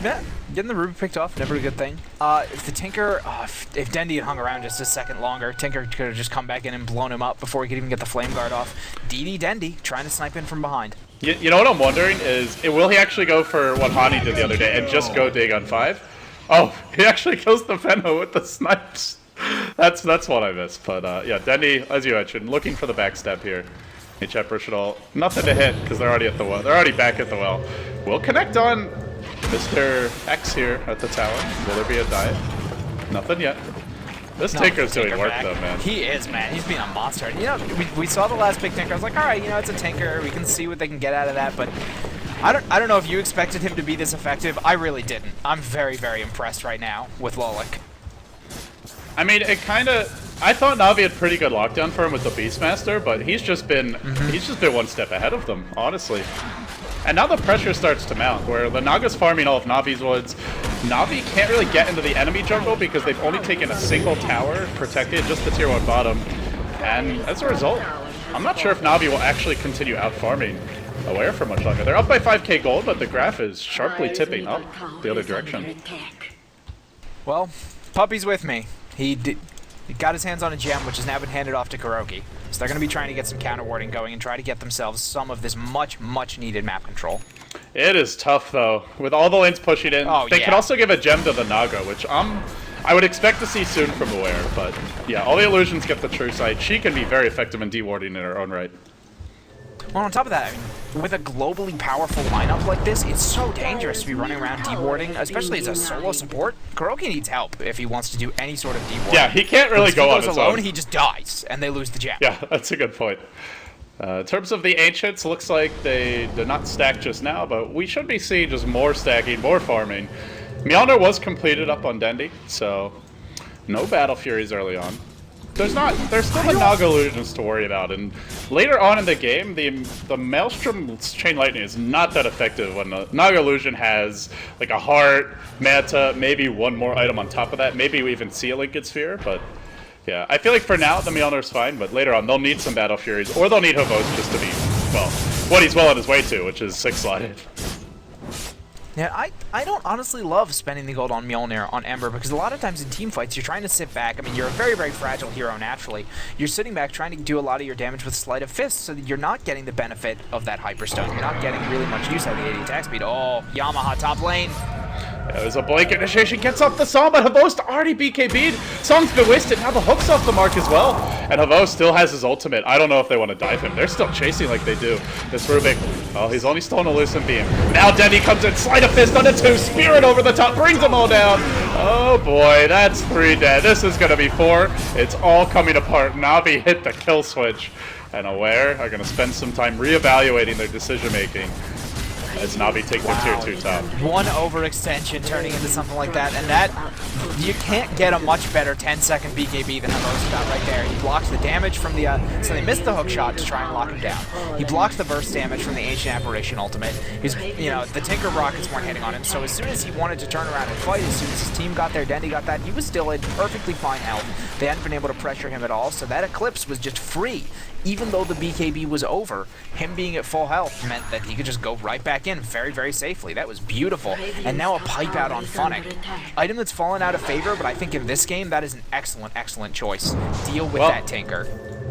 Yeah, getting the Ruby picked off, never a good thing. If the Tinker, if Dendi had hung around just a second longer, Tinker could have just come back in and blown him up before he could even get the Flame Guard off. DD Dendi trying to snipe in from behind. You know what I'm wondering is, will he actually go for what Hani did the other day and just go dig on 5? Oh, he actually kills the Venmo with the snipes. That's what I missed. But yeah, Dendi, as you mentioned, looking for the backstab here. Interpretation, nothing to hit because they're already at the well. They're already back at the well. We'll connect on Mr. X here at the tower. Will there be a dive? Nothing yet. This Tinker's doing work though, man. He is, man. He's being a monster. You know, we saw the last big Tinker. I was like, all right, you know, it's a Tinker. We can see what they can get out of that. But I don't know if you expected him to be this effective. I really didn't. I'm very, very impressed right now with Lolik. I mean, it kind of. I thought Navi had pretty good lockdown for him with the Beastmaster, but he's just been one step ahead of them, honestly. And now the pressure starts to mount, where the Naga's farming all of Navi's woods. Navi can't really get into the enemy jungle because they've only taken a single tower, protected just the tier 1 bottom. And as a result, I'm not sure if Navi will actually continue out farming Aware for much longer. They're up by 5k gold, but the graph is sharply tipping up the other direction. Well, Puppy's with me. He got his hands on a gem, which has now been handed off to Kuroki. So they're going to be trying to get some counter warding going and try to get themselves some of this much, much needed map control. It is tough, though. With all the lanes pushing in, they can also give a gem to the Naga, which I would expect to see soon from Aware. But yeah, all the illusions get the true sight. She can be very effective in dewarding in her own right. Well, on top of that, I mean, with a globally powerful lineup like this, it's so dangerous to be running around dewarding, especially as a solo support. Kuroki needs help if he wants to do any sort of dewarding. Yeah, he can't really go on his own. If he goes alone, he just dies, and they lose the gem. Yeah, that's a good point. In terms of the Ancients, looks like they did not stack just now, but we should be seeing just more stacking, more farming. Mjolnir was completed up on Dendi, so no Battle Furies early on. There's still the Naga illusions to worry about, and later on in the game, the Maelstrom Chain Lightning is not that effective when the Naga illusion has like a heart, Manta, maybe one more item on top of that. Maybe we even see a Linked Sphere, but yeah, I feel like for now the Mjolnir's fine, but later on they'll need some Battle Furies, or they'll need Havos just to be, well, what he's well on his way to, which is 6-slotted. Yeah, I don't honestly love spending the gold on Mjolnir on Ember, because a lot of times in team fights you're trying to sit back. I mean, you're a very, very fragile hero naturally. You're sitting back trying to do a lot of your damage with Sleight of Fist, so that you're not getting the benefit of that Hyperstone. You're not getting really much use out of the 80 attack speed. Oh, Yamaha top lane. There's a blanket initiation, gets off the Song, but Havos already BKB'd. Song's been wasted, now the hook's off the mark as well. And Havos still has his ultimate. I don't know if they want to dive him. They're still chasing like they do. This Rubik, oh, he's only stolen a Lucent Beam. Now Dendi comes in, Sleight of Fist on a 2, Spirit over the top, brings them all down. Oh boy, that's 3 dead. This is going to be 4. It's all coming apart. Navi hit the kill switch. And Aware are going to spend some time reevaluating their decision making. as Navi take their tier 2 top. One overextension turning into something like that, and that, you can't get a much better 10-second BKB than Havo's got right there. He blocks the damage from the, so they missed the hook shot to try and lock him down. He blocks the burst damage from the Ancient Apparition ultimate. He's, you know, the Tinker rockets weren't hitting on him, so as soon as he wanted to turn around and fight, as soon as his team got there, Dendi got that, he was still in perfectly fine health. They hadn't been able to pressure him at all, so that Eclipse was just free. Even though the BKB was over, him being at full health meant that he could just go right back in very, very safely. That was beautiful. And now a pipe out on Funnick. Item that's fallen out of favor, but I think in this game, that is an excellent, excellent choice. Deal with that Tinker.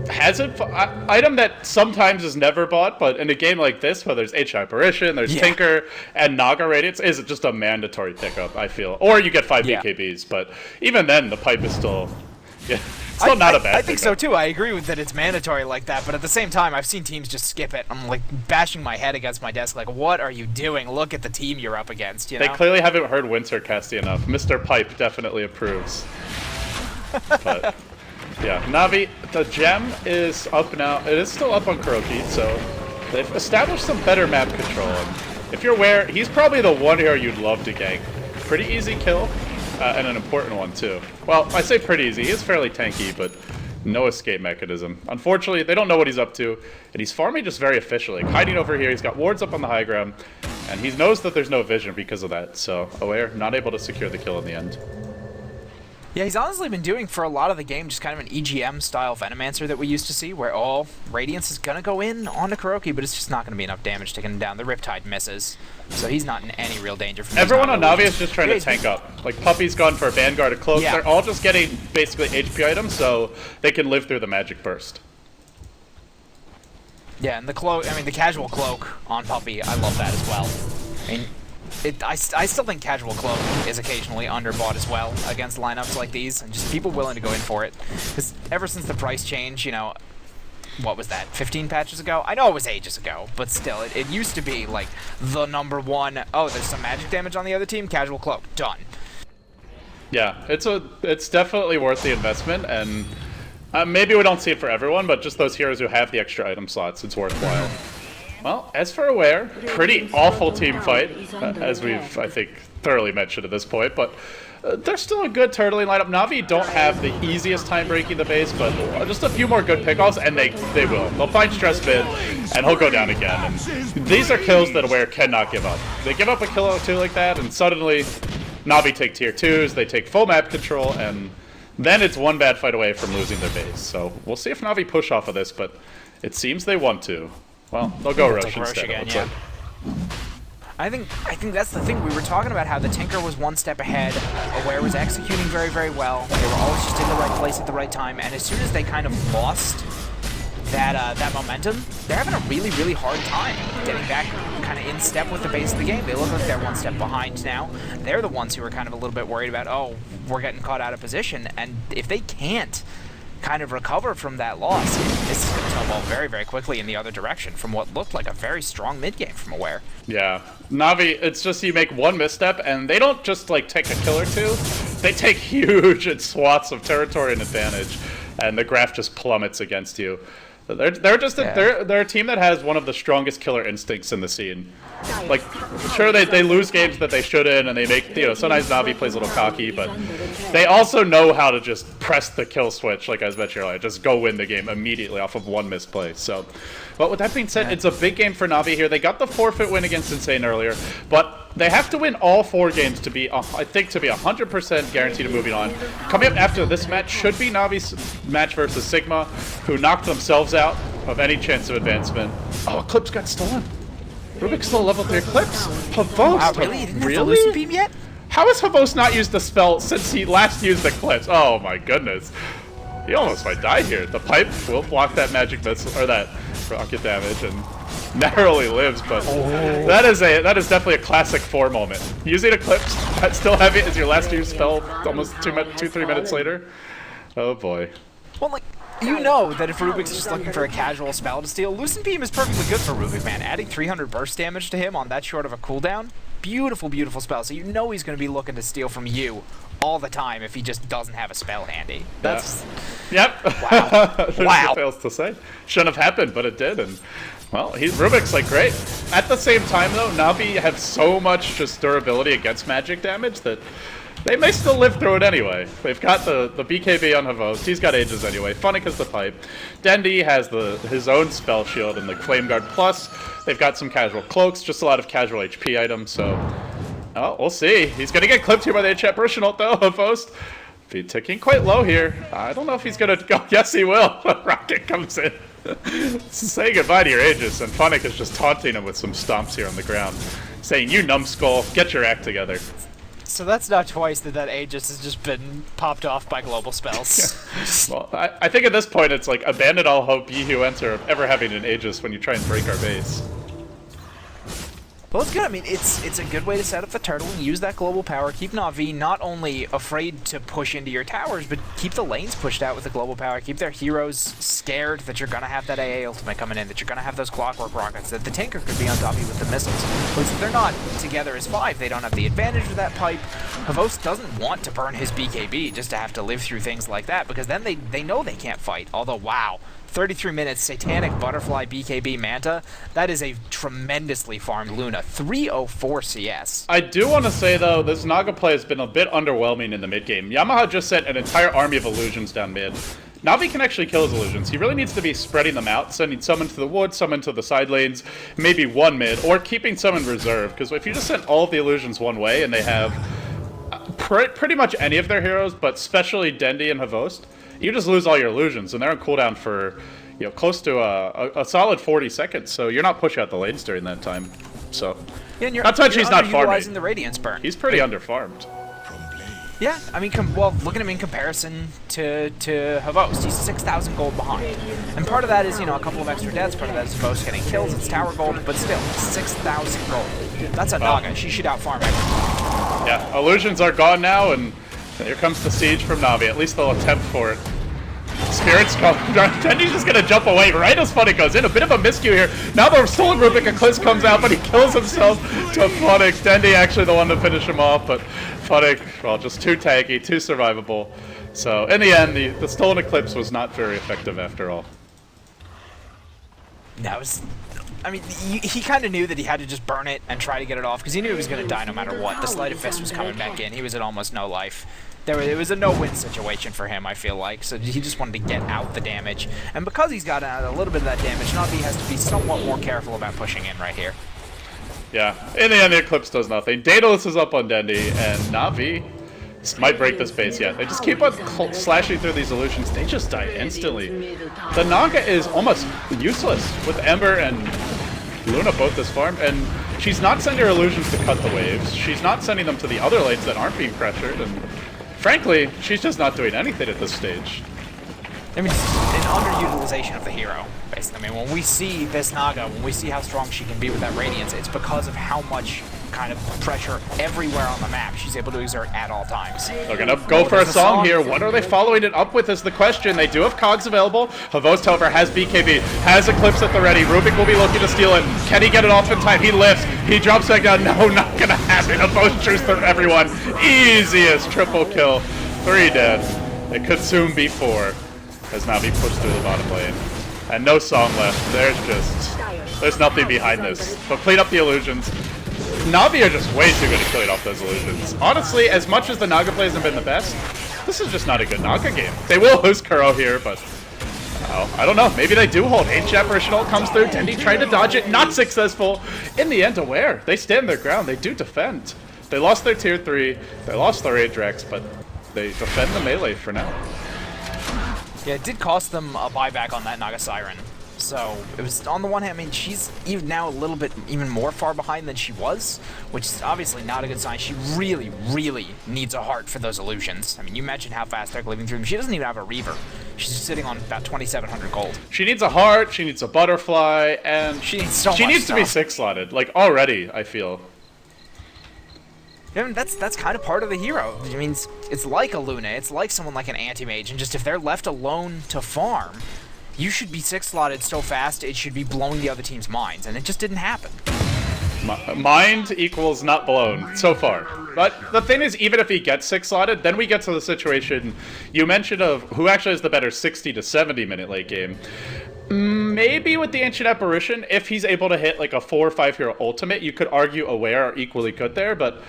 Has it item that sometimes is never bought, but in a game like this where there's Ancient Apparition, there's Tinker, and Naga Radiance, is it just a mandatory pickup, I feel. Or you get 5 BKBs, but even then, the pipe is still... Still not a bad I think so too. I agree with that it's mandatory like that, but at the same time, I've seen teams just skip it. I'm like bashing my head against my desk like, what are you doing? Look at the team you're up against, you know? They clearly haven't heard Windsor-Casty enough. Mr. Pipe definitely approves. But, yeah. Navi, the gem is up now. It is still up on Kuroki, so they've established some better map control. And if you're aware, he's probably the one hero you'd love to gank. Pretty easy kill. And an important one, too. Well, I say pretty easy. He is fairly tanky, but no escape mechanism. Unfortunately, they don't know what he's up to, and he's farming just very efficiently. Like, hiding over here, he's got wards up on the high ground, and he knows that there's no vision because of that. So, Aware, not able to secure the kill in the end. Yeah, he's honestly been doing for a lot of the game just kind of an EGM-style Venomancer that we used to see, where all Radiance is going to go in onto Kuroki, but it's just not going to be enough damage to get him down. The Riptide misses, so he's not in any real danger from everyone on Navi is just trying to tank up. Like, Puppy's gone for a Vanguard, a Cloak. Yeah. They're all just getting basically HP items so they can live through the Magic Burst. Yeah, and the Cloak, I mean, the Casual Cloak on Puppy, I love that as well. I mean, I still think Casual Cloak is occasionally underbought as well against lineups like these, and just people willing to go in for it. Because ever since the price change, you know, what was that, 15 patches ago? I know it was ages ago, but still, it used to be like the #1, oh, there's some magic damage on the other team, Casual Cloak, done. Yeah, it's definitely worth the investment, and maybe we don't see it for everyone, but just those heroes who have the extra item slots, it's worthwhile. Well, as for Aware, pretty awful team fight, as we've, I think, thoroughly mentioned at this point, but they're still a good turtling lineup. Navi don't have the easiest time breaking the base, but just a few more good pickoffs, and they will. They'll find Stress mid, and he'll go down again. And these are kills that Aware cannot give up. They give up a kill or two like that, and suddenly Navi take tier 2s, they take full map control, and then it's one bad fight away from losing their base. So we'll see if Navi push off of this, but it seems they want to. Well, they'll go Rosh instead. Again, yeah. I think that's the thing. We were talking about how the Tinker was one step ahead, Aware was executing very, very well. They were always just in the right place at the right time, and as soon as they kind of lost that momentum, they're having a really, really hard time getting back kind of in step with the base of the game. They look like they're one step behind now. They're the ones who are kind of a little bit worried about, oh, we're getting caught out of position, and if they can't kind of recover from that loss, this is going to snowball very, very quickly in the other direction from what looked like a very strong mid-game from Aware. Yeah. Navi, it's just you make one misstep, and they don't just, like, take a kill or two. They take huge swaths of territory and advantage, and the graph just plummets against you. They're just they're a team that has one of the strongest killer instincts in the scene. Like, sure, they lose games that they shouldn't, and they make, you know, sometimes Navi plays a little cocky, but they also know how to just press the kill switch, like I was mentioning earlier, just go win the game immediately off of one misplay. So, but with that being said, it's a big game for Navi here. They got the forfeit win against Insane earlier, but they have to win all 4 games to be, I think, to be 100% guaranteed of moving on. Coming up after this match should be Navi's match versus Sigma, who knocked themselves out of any chance of advancement. Oh, Eclipse got stolen. Rubik's still level 3 Eclipse. Havos. Wow, really? You didn't have the Lucid Beam yet? How has Havos not used the spell since he last used Eclipse? Oh my goodness. He almost might die here. The pipe will block that magic missile, or that rocket damage, and narrowly lives, but that is definitely a classic 4 moment. Using Eclipse, still have it as your last used spell almost 2-3 minutes later. Oh boy. Well, like, you know that if Rubik's just looking for a casual spell to steal, Lucid Beam is perfectly good for Rubik, man. Adding 300 burst damage to him on that short of a cooldown, beautiful, beautiful spell. So you know he's going to be looking to steal from you all the time if he just doesn't have a spell handy. That's... Yep. Wow. There's no fails to say. Shouldn't have happened, but it did, and Well, Rubik's like great. At the same time though, Navi have so much just durability against magic damage that they may still live through it anyway. They've got the BKB on Havost. He's got Aegis anyway. Funnick has the pipe. Dendi has his own spell shield and the Flame Guard Plus. They've got some casual cloaks, just a lot of casual HP items, so... Oh, we'll see. He's gonna get clipped here by the H-Chat Burst ult though, Havost. Be ticking quite low here. I don't know if he's gonna go. Yes, he will. Rocket comes in. Say goodbye to your Aegis, and Funnick is just taunting him with some stomps here on the ground. Saying, you numbskull, get your act together. So that's not twice that Aegis has just been popped off by global spells. Well, I think at this point it's like, abandon all hope, ye who enter, of ever having an Aegis when you try and break our base. Well, it's good. I mean, it's a good way to set up the turtle and use that global power. Keep Navi not only afraid to push into your towers, but keep the lanes pushed out with the global power. Keep their heroes scared that you're going to have that AA ultimate coming in, that you're going to have those clockwork rockets, that the Tinker could be on top of you with the missiles. Because if they're not together as 5, they don't have the advantage of that pipe. Havost doesn't want to burn his BKB just to have to live through things like that, because then they know they can't fight. Although, wow. 33 minutes, Satanic Butterfly BKB Manta. That is a tremendously farmed Luna. 304 CS. I do want to say, though, this Naga play has been a bit underwhelming in the mid game. Yamaha just sent an entire army of illusions down mid. Navi can actually kill his illusions. He really needs to be spreading them out, sending some into the wood, some into the side lanes, maybe one mid, or keeping some in reserve. Because if you just send all of the illusions one way and they have pretty much any of their heroes, but especially Dendi and Havost, you just lose all your illusions, and they're on cooldown for, you know, close to a solid 40 seconds. So you're not pushing out the lanes during that time. So yeah, and not touch. He's not farming. The Radiance burn. He's pretty underfarmed. Yeah, I mean, well, look at him in comparison to Havost. He's 6,000 gold behind, and part of that is, you know, a couple of extra deaths. Part of that is Havost getting kills. It's tower gold, but still 6,000 gold. That's a Naga. She should outfarm everyone. Yeah, illusions are gone now, and here comes the siege from Navi. At least they'll attempt for it. Spirits come. Dendi's just gonna jump away right as Funnick goes in. A bit of a miscue here. Now the stolen Rubik Eclipse comes out, but he kills himself to Funnick. Dendi actually the one to finish him off, but Funnick, well, just too tanky, too survivable. So in the end, the stolen Eclipse was not very effective after all. That was... I mean, he kind of knew that he had to just burn it and try to get it off, because he knew he was going to die no matter what. The Sleight of Fist was coming back in. He was at almost no life. It was a no-win situation for him, I feel like, so he just wanted to get out the damage. And because he's got a little bit of that damage, Navi has to be somewhat more careful about pushing in right here. Yeah, in the end, the Eclipse does nothing. Daedalus is up on Dendi, and Navi might break this base yet. They just keep on slashing through these illusions. They just die instantly. The Naga is almost useless with Ember and Luna both this farm, and she's not sending her illusions to cut the waves. She's not sending them to the other lanes that aren't being pressured, and frankly, she's just not doing anything at this stage. I mean, it's an underutilization of the hero, basically. I mean, when we see this Naga, when we see how strong she can be with that Radiance, it's because of how much kind of pressure everywhere on the map she's able to exert at all times. They're gonna go for a song here. What are they following it up with is the question. They do have cogs available. Havost, however, has BKB, has Eclipse at the ready. Rubik will be looking to steal it. Can he get it off in time? He lifts. He drops back down. No, not gonna happen. Havost shoots through everyone. Easiest triple kill. 3 dead. It could soon be 4 as Navi pushed through the bottom lane. And no song left. There's nothing behind this. But clean up the illusions. Navi are just way too good at killing off those illusions. Honestly, as much as the Naga plays have been the best, this is just not a good Naga game. They will lose Kuro here, but I don't know. Maybe they do hold. H-Chat Burst comes through. Dendi trying to dodge it, not successful. In the end, Aware. They stand their ground. They do defend. They lost their tier 3. They lost their Adrax, but they defend the melee for now. Yeah, it did cost them a buyback on that Naga Siren. So, it was, on the one hand, I mean, she's even now a little bit even more far behind than she was, which is obviously not a good sign. She really, really needs a heart for those illusions. I mean, you mentioned how fast they're living through them. She doesn't even have a Reaver. She's sitting on about 2,700 gold. She needs a heart, she needs a butterfly, and she needs so much She needs stuff. to be 6-slotted, like, already, I feel. I mean, that's kind of part of the hero. I mean, it's like a Luna, it's like someone like an Anti-Mage, and just if they're left alone to farm, you should be 6-slotted so fast it should be blowing the other team's minds, and it just didn't happen. Mind equals not blown, so far. But the thing is, even if he gets 6-slotted, then we get to the situation you mentioned of who actually has the better 60 to 70 minute late game. Maybe with the Ancient Apparition, if he's able to hit like a 4 or 5 hero ultimate, you could argue Aware are equally good there, but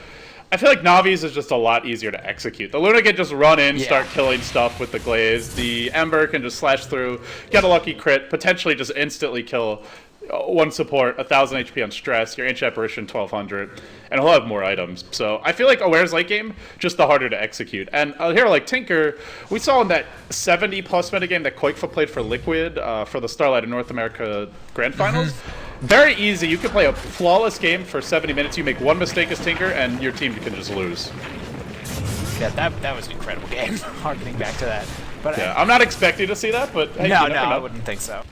I feel like Navi's is just a lot easier to execute. The Luna can just run in, start killing stuff with the Glaze. The Ember can just slash through, get a lucky crit, potentially just instantly kill one support, 1000 HP on stress, your Ancient Apparition 1200, and he'll have more items. So I feel like Aware's late game, just the harder to execute. And a hero like Tinker, we saw in that 70 plus metagame that Koikfa played for Liquid for the Starlight in North America Grand Finals. Very easy. You can play a flawless game for 70 minutes. You make one mistake as Tinker, and your team can just lose. Yeah, that was an incredible game. Harkening back to that. But yeah, I'm not expecting to see that, but hey, no, you never know. I wouldn't think so.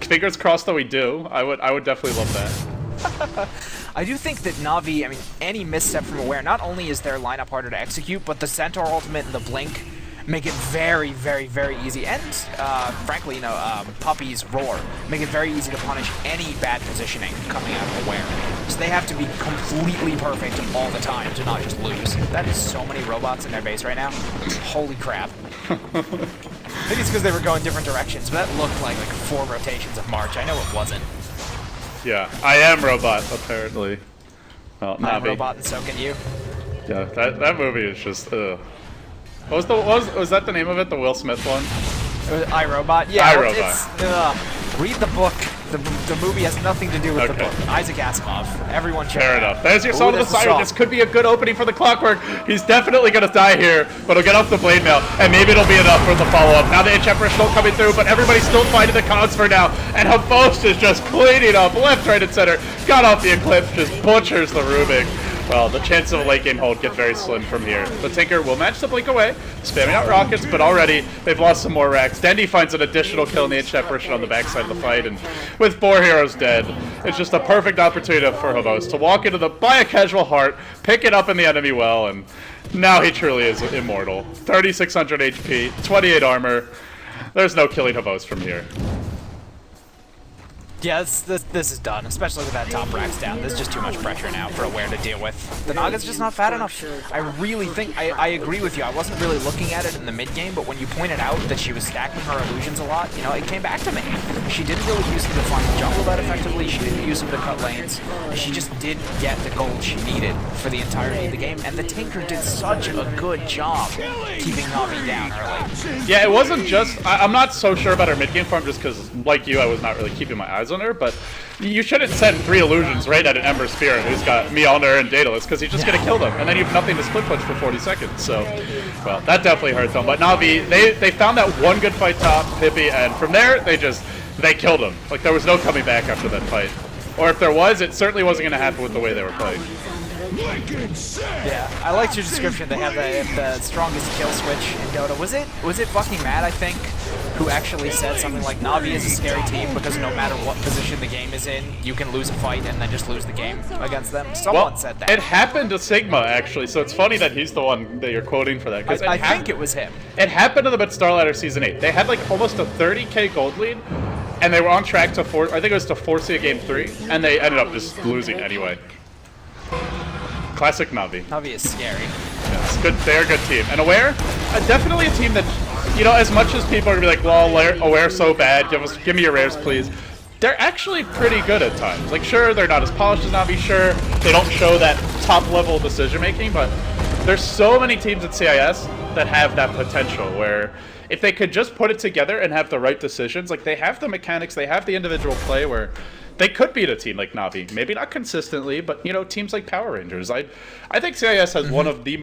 Fingers crossed that we do. I would definitely love that. I do think that Navi, I mean, any misstep from Aware, not only is their lineup harder to execute, but the Centaur ultimate and the Blink make it very, very, very easy. And, frankly, you know, Puppy's Roar make it very easy to punish any bad positioning coming out of Aware. So they have to be completely perfect all the time to not just lose. That is so many robots in their base right now. Holy crap. I think it's because they were going different directions, but that looked like 4 rotations of March. I know it wasn't. Yeah, I am Robot, apparently. Well, I'm Navi. Robot and so can you. Yeah, that movie is just, was that the name of it, the Will Smith one? It was iRobot? Yeah, iRobot. Read the book. The movie has nothing to do with the book. Isaac Asimov. Everyone should. Fair enough. There's your Soul of the Siren. This could be a good opening for the Clockwork. He's definitely going to die here, but he'll get off the blade mail, and maybe it'll be enough for the follow-up. Now the Enchantment still coming through, but everybody's still fighting the cogs for now, and Havost is just cleaning up left, right, and center. Got off the Eclipse, just butchers the Rubik. Well, the chances of a late game hold get very slim from here. The Tinker will match the Blink away, spamming out rockets, but already they've lost some more racks. Dendi finds an additional kill in the Ancient Apparition on the backside of the fight, and with 4 heroes dead, it's just a perfect opportunity for Havost to walk into by a casual heart, pick it up in the enemy well, and now he truly is immortal. 3600 HP, 28 armor. There's no killing Havost from here. Yeah, this is done, especially with that top racks down. There's just too much pressure now for Aware to deal with. The Naga's just not fat enough. I really think, I agree with you. I wasn't really looking at it in the mid-game, but when you pointed out that she was stacking her illusions a lot, you know, it came back to me. She didn't really use them to farm the jungle that effectively. She didn't use them to cut lanes. She just didn't get the gold she needed for the entirety of the game, and the Tinker did such a good job keeping Navi down early. Yeah, it wasn't just, I'm not so sure about her mid-game farm just because, like you, I was not really keeping my eyes on her, but you shouldn't send 3 illusions right at an Ember Spirit who's got Mjolnir and Daedalus because he's just going to kill them, and then you have nothing to split push for 40 seconds, so, well, that definitely hurt them. But Navi, they found that one good fight top, Pippi, and from there, they killed him. Like, there was no coming back after that fight. Or if there was, it certainly wasn't going to happen with the way they were playing. Yeah, I liked your description. They have the strongest kill switch in Dota. Was it fucking Matt, I think, who actually said something like Navi is a scary team because no matter what position the game is in, you can lose a fight and then just lose the game against them? Someone said that. It happened to Sigma, actually, so it's funny that he's the one that you're quoting for that. I think it was him. It happened to them at Starlighter Season 8. They had like almost a 30k gold lead, and they were on track to I think it was to force a game 3, and they ended up just losing anyway. Classic Navi. Navi is scary. Yes, good. They're a good team. And Aware, definitely a team that, you know, as much as people are gonna be like, well, Aware's so bad, give me your rares, please. They're actually pretty good at times. Like, sure, they're not as polished as Navi, sure, they don't show that top-level decision-making, but there's so many teams at CIS that have that potential where if they could just put it together and have the right decisions, like, they have the mechanics, they have the individual play where they could beat a team like Navi. Maybe not consistently, but, you know, teams like Power Rangers. I think CIS has one of the